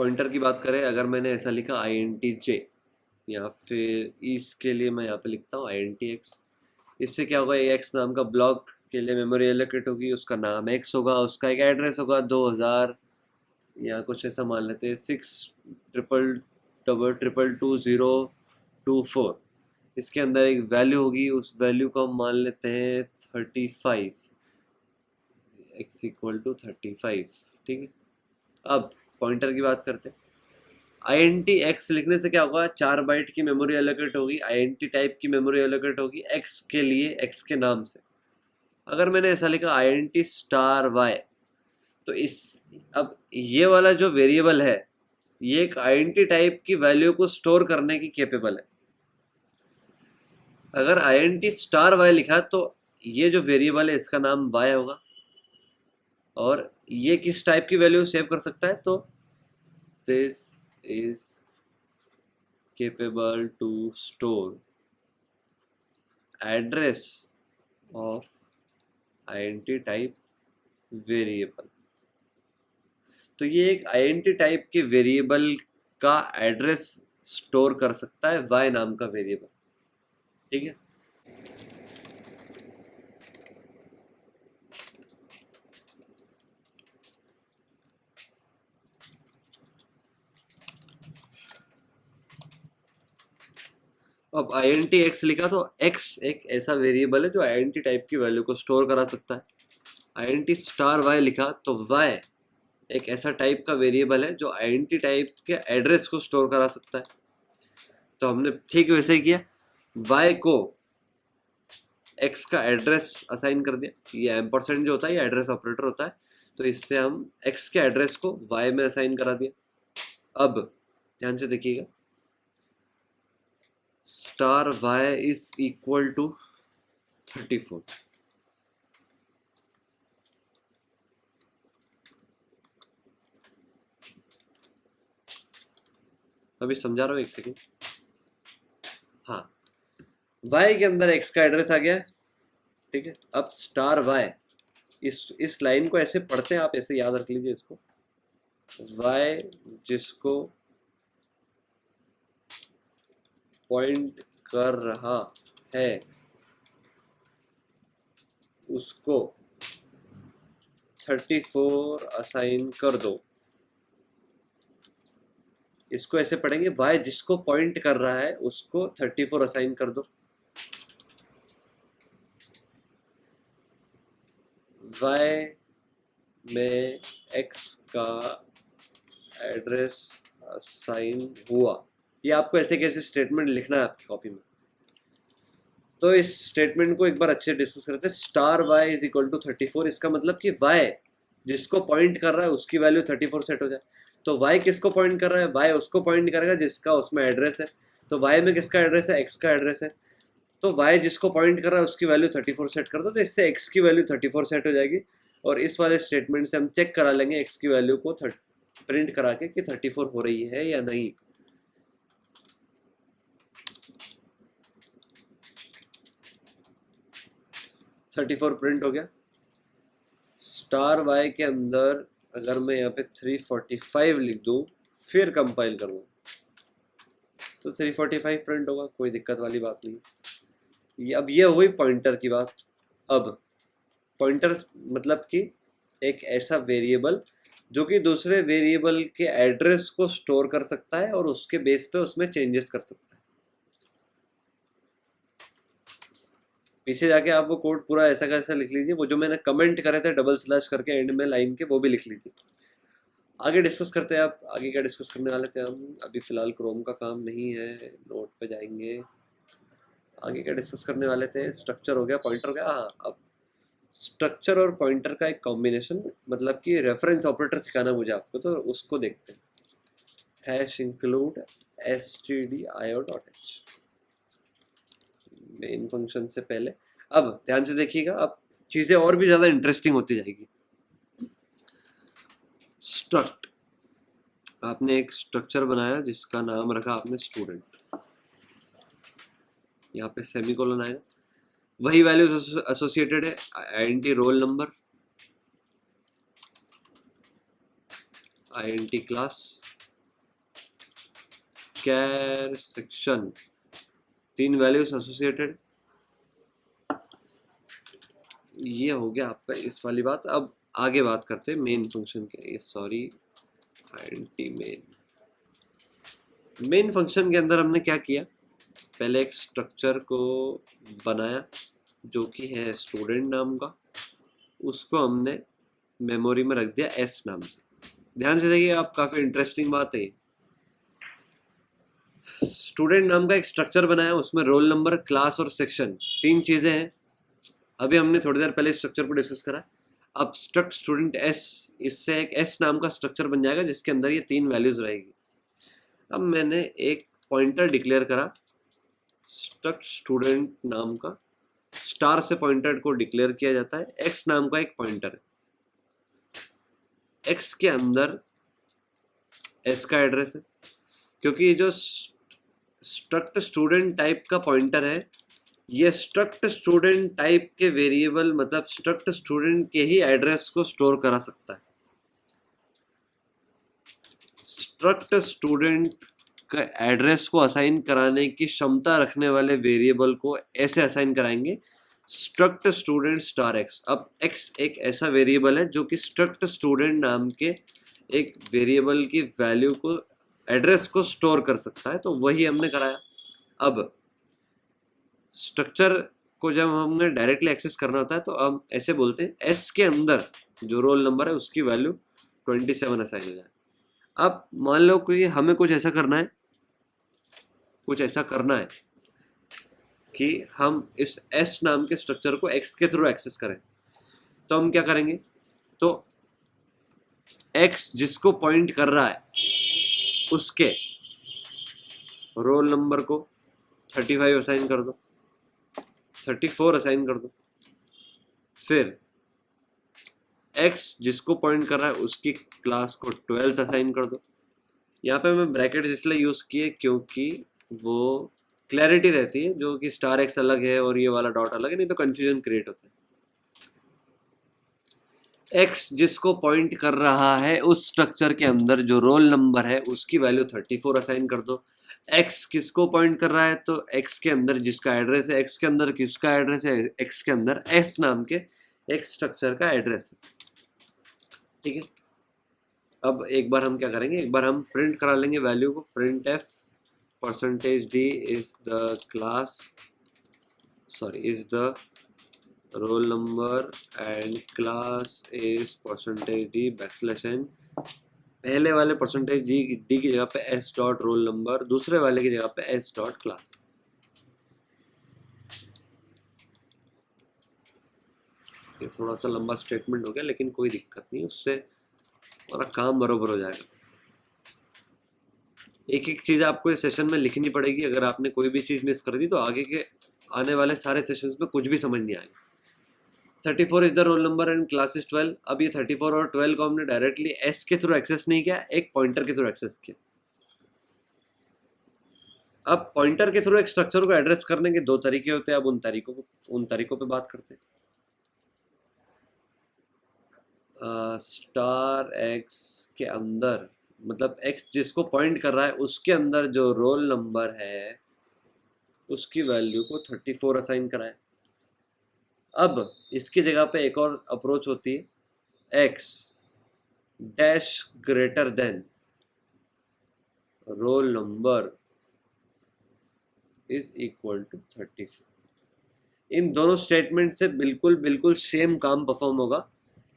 Pointer की बात करें, अगर मैंने ऐसा लिखा INTJ या फिर इसके लिए मैं यहाँ पे लिखता हूँ INTX, इससे क्या होगा, एक्स नाम का ब्लॉक के लिए मेमोरी एलोकेट होगी, उसका नाम एक्स होगा, उसका एक एड्रेस होगा 2000 या कुछ ऐसा मान लेते हैं 6 ट्रिपल 2 0 2 4। इसके अंदर एक वैल्यू होगी, उस वैल्यू को हम मान लेते हैं 35, x = 35। ठीक है, अब पॉइंटर की बात करते हैं। INTX लिखने से क्या होगा, 4 बाइट की मेमोरी एलोकेट होगी, INT टाइप की मेमोरी एलोकेट होगी x के लिए, x के नाम से। अगर मैंने ऐसा लिखा INT*y, तो इस अब ये वाला जो वेरिएबल है ये एक INT टाइप की वैल्यू को स्टोर करने की कैपेबल है। अगर INT*y लिखा तो ये जो वेरिएबल है इसका नाम y होगा, और ये किस टाइप की वैल्यू सेव कर सकता है, तो this is capable to store address of INT type variable. तो ये एक INT टाइप के वेरिएबल का एड्रेस स्टोर कर सकता है y नाम का वेरिएबल। ठीक है, अब INTX लिखा तो x एक ऐसा वेरिएबल है जो INT टाइप की वैल्यू को स्टोर करा सकता है। INT*y लिखा तो y एक ऐसा टाइप का वेरिएबल है जो INT टाइप के एड्रेस को स्टोर करा सकता है। तो हमने ठीक वैसे ही किया, y को x का एड्रेस असाइन कर दिया। ये एम्परसेंड जो होता है ये एड्रेस ऑपरेटर होता है, तो इससे हम x के एड्रेस को y में असाइन करा दिया। अब ध्यान से देखिएगा, *y इज इक्वल टू 34। अभी समझा रहा हूँ, एक सेकेंड। हाँ, y के अंदर x का एड्रेस आ गया है। ठीक है, अब *y इस लाइन को ऐसे पढ़ते हैं, आप ऐसे याद रख लीजिए इसको। y जिसको पॉइंट कर रहा है उसको 34 असाइन कर दो। इसको ऐसे पढ़ेंगे, y जिसको पॉइंट कर रहा है उसको 34 असाइन कर दो। y में x का एड्रेस असाइन हुआ। ये आपको ऐसे कैसे स्टेटमेंट लिखना है आपकी कॉपी में, तो इस स्टेटमेंट को एक बार अच्छे डिस्कस करते हैं। *y इज इक्वल टू 34, इसका मतलब कि y जिसको पॉइंट कर रहा है उसकी वैल्यू 34 सेट हो जाए। तो y किसको पॉइंट कर रहा है, y उसको पॉइंट करेगा जिसका उसमें एड्रेस है। तो y में किसका एड्रेस है, x का एड्रेस है। तो y जिसको पॉइंट कर रहा है उसकी वैल्यू 34 सेट कर दो, तो इससे x की वैल्यू 34 सेट हो जाएगी। और इस वाले स्टेटमेंट से हम चेक करा लेंगे x की वैल्यू को प्रिंट करा के कि 34 हो रही है या नहीं। *34 प्रिंट हो गया। *y के अंदर अगर मैं यहाँ पे 345 लिख दूँ फिर कंपाइल करूँ तो 345 प्रिंट होगा, कोई दिक्कत वाली बात नहीं। अब ये हुई पॉइंटर की बात। अब पॉइंटर मतलब कि एक ऐसा वेरिएबल जो कि दूसरे वेरिएबल के एड्रेस को स्टोर कर सकता है और उसके बेस पे उसमें चेंजेस कर सकता है। पीछे जाके आप वो कोड पूरा ऐसा कैसा लिख लीजिए, वो जो मैंने कमेंट करे थे डबल स्लैश करके एंड में लाइन के, वो भी लिख लीजिए। आगे डिस्कस करते हैं। आप आगे क्या डिस्कस करने वाले थे हम, अभी फिलहाल क्रोम का काम नहीं है, नोट पे जाएंगे। आगे क्या डिस्कस करने वाले थे, स्ट्रक्चर हो गया, पॉइंटर हो गया। हाँ, अब स्ट्रक्चर और पॉइंटर का एक कॉम्बिनेशन, मतलब कि रेफरेंस ऑपरेटर सिखाना मुझे आपको, तो उसको देखते हैं। #include stdio.h मेन फंक्शन से पहले। अब ध्यान से देखिएगा, अब चीजें और भी ज्यादा इंटरेस्टिंग होती जाएगी। स्ट्रक्ट, आपने एक स्ट्रक्चर बनाया जिसका नाम रखा आपने स्टूडेंट, यहाँ पे सेमीकोलन आएगा, वही वैल्यूज एसोसिएटेड है INT roll number, INT class, square section, 3 values associated. ये हो गया आपका इस वाली बात। अब आगे बात करते हैं मेन फंक्शन के। सॉरी, एंटी मेन फंक्शन के अंदर हमने क्या किया, पहले एक स्ट्रक्चर को बनाया जो कि है स्टूडेंट नाम का, उसको हमने मेमोरी में रख दिया एस नाम से। ध्यान से देखिए आप, काफी इंटरेस्टिंग बात है। स्टूडेंट नाम का एक स्ट्रक्चर बनाया, उसमें रोल नंबर, क्लास और सेक्शन, 3 चीजें हैं। अभी हमने थोड़ी देर पहले स्ट्रक्चर को डिस्कस करा। अब स्ट्रक्ट स्टूडेंट एस, इससे एक एस नाम का स्ट्रक्चर बन जाएगा जिसके अंदर ये 3 वैल्यूज रहेगी। अब मैंने एक पॉइंटर डिक्लेयर करा स्ट्रक्ट स्टूडेंट नाम का, स्टार से पॉइंटर को डिक्लेयर किया जाता है। एक्स नाम का एक पॉइंटर है, एक्स के अंदर एस का एड्रेस है, क्योंकि ये जो स्ट्रक्ट स्टूडेंट टाइप का पॉइंटर है, ये स्ट्रक्ट स्टूडेंट टाइप के वेरिएबल मतलब स्ट्रक्ट स्टूडेंट के ही एड्रेस को स्टोर करा सकता है। स्ट्रक्ट स्टूडेंट का एड्रेस को असाइन कराने की क्षमता रखने वाले वेरिएबल को ऐसे असाइन कराएंगे, स्ट्रक्ट स्टूडेंट स्टार एक्स। अब एक्स एक ऐसा वेरिएबल है जो कि स्ट्रक्ट स्टूडेंट नाम के एक वेरिएबल की वैल्यू को, एड्रेस को स्टोर कर सकता है, तो वही हमने कराया। अब स्ट्रक्चर को जब हमने डायरेक्टली एक्सेस करना होता है तो हम ऐसे बोलते हैं एस के अंदर जो रोल नंबर है उसकी वैल्यू 27 असाइन हो जाए। अब मान लो कि हमें कुछ ऐसा करना है कि हम इस एस नाम के स्ट्रक्चर को एक्स के थ्रू एक्सेस करें, तो हम क्या करेंगे, तो एक्स जिसको पॉइंट कर रहा है उसके रोल नंबर को 35 असाइन कर दो, 34 असाइन कर दो। फिर एक्स जिसको पॉइंट कर रहा है उसकी क्लास को 12th असाइन कर दो। यहाँ पे मैं ब्रैकेट इसलिए यूज किए क्योंकि वो क्लैरिटी रहती है, जो कि स्टार एक्स अलग है और ये वाला डॉट अलग है, नहीं तो कंफ्यूजन क्रिएट होता है। एक्स जिसको पॉइंट कर रहा है उस स्ट्रक्चर के अंदर जो रोल नंबर है उसकी वैल्यू 34 असाइन कर दो। एक्स किसको पॉइंट कर रहा है, तो एक्स के अंदर जिसका एड्रेस है, एक्स के अंदर किसका एड्रेस है, एक्स के अंदर एस नाम के एक स्ट्रक्चर का एड्रेस है। ठीक है, अब एक बार हम क्या करेंगे, एक बार हम प्रिंट करा लेंगे वैल्यू को, print F %d is the class, sorry is the roll number and class is %d backslash n। पहले वाले %d की जगह पे s डॉट रोल नंबर, दूसरे वाले की जगह पे s डॉट क्लास। ये थोड़ा सा लंबा स्टेटमेंट हो गया लेकिन कोई दिक्कत नहीं, उससे हमारा काम बरोबर हो जाएगा। एक एक चीज आपको इस सेशन में लिखनी पड़ेगी, अगर आपने कोई भी चीज मिस कर दी तो आगे के आने वाले सारे सेशंस में कुछ भी समझ नहीं आएगा। 34 is the roll number and class is 12। अब ये 34 और 12 को हमने डायरेक्टली एस के थ्रू एक्सेस नहीं किया, एक पॉइंटर के थ्रू एक्सेस किया। अब पॉइंटर के थ्रू एक स्ट्रक्चर को एड्रेस करने के 2 तरीके होते हैं, अब उन तरीकों पे बात करते हैं। स्टार एक्स के अंदर मतलब एक्स जिसको पॉइंट कर रहा है उसके अंदर जो रोल नंबर है उसकी वैल्यू को 34 असाइन कराए। अब इसकी जगह पे एक और अप्रोच होती है, x dash greater than roll number is equal to 34। इन दोनों स्टेटमेंट से बिल्कुल सेम काम परफॉर्म होगा।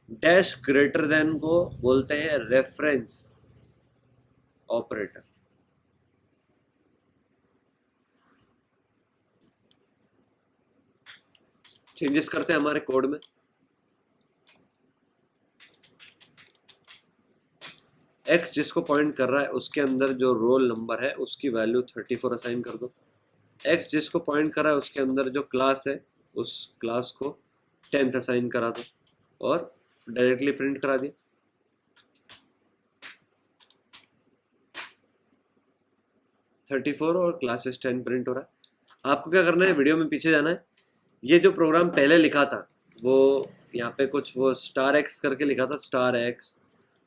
डैश ग्रेटर देन को बोलते हैं रेफरेंस ऑपरेटर। चेंजेस करते हैं हमारे कोड में। एक्स जिसको पॉइंट कर रहा है उसके अंदर जो रोल नंबर है उसकी वैल्यू 34 असाइन कर दो। एक्स जिसको पॉइंट कर रहा है उसके अंदर जो क्लास है उस क्लास को 10th असाइन करा दो और डायरेक्टली प्रिंट करा दिया। $34 और क्लासेस 10 प्रिंट हो रहा है। आपको क्या करना है, वीडियो में पीछे जाना है। ये जो प्रोग्राम पहले लिखा था वो यहाँ पे कुछ वो स्टार एक्स करके लिखा था, स्टार एक्स,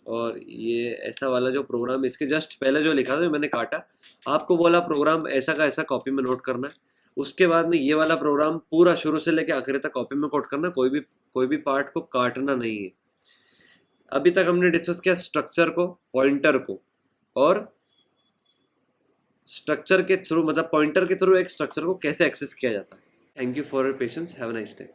और ये ऐसा वाला जो प्रोग्राम इसके जस्ट पहले जो लिखा था जो मैंने काटा, आपको वाला प्रोग्राम ऐसा का ऐसा कॉपी में नोट करना है। उसके बाद में ये वाला प्रोग्राम पूरा शुरू से लेके आखिर तक कॉपी में कोड करना, कोई भी पार्ट को काटना नहीं है। अभी तक हमने डिस्कस किया स्ट्रक्चर को, पॉइंटर को, और स्ट्रक्चर के थ्रू मतलब पॉइंटर के थ्रू एक स्ट्रक्चर को कैसे एक्सेस किया जाता है। Thank you for your patience, have a nice day.